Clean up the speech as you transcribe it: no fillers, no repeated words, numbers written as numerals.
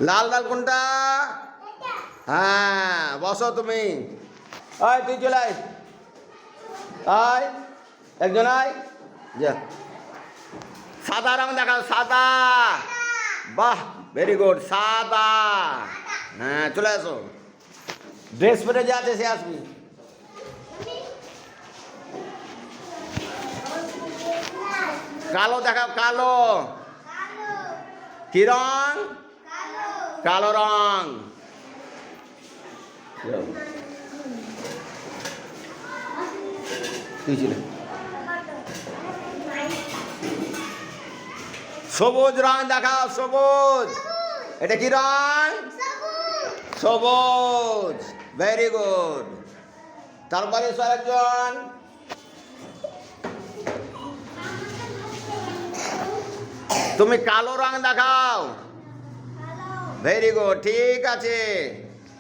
লাল লাল কোনটা? হ্যাঁ, বসো তুমি। আয় তুই চলে আয়, আয় একজন আয়। যা, সাদা রং দেখাও, সাদা। বাহ, ভেরি গুড, সাদা। হ্যাঁ, চলে আসো। ড্রেস পরে যে আছে সে আসবি। কালো দেখাও, কালো। কি রং? কালো রং। সবুজ রং দেখাও, সবুজ। এটা কি রং? সবুজ, ভেরি গুড। তারপরে একজন। তুমি কালো রং দেখাও, ভেরি গুড, ঠিক আছে।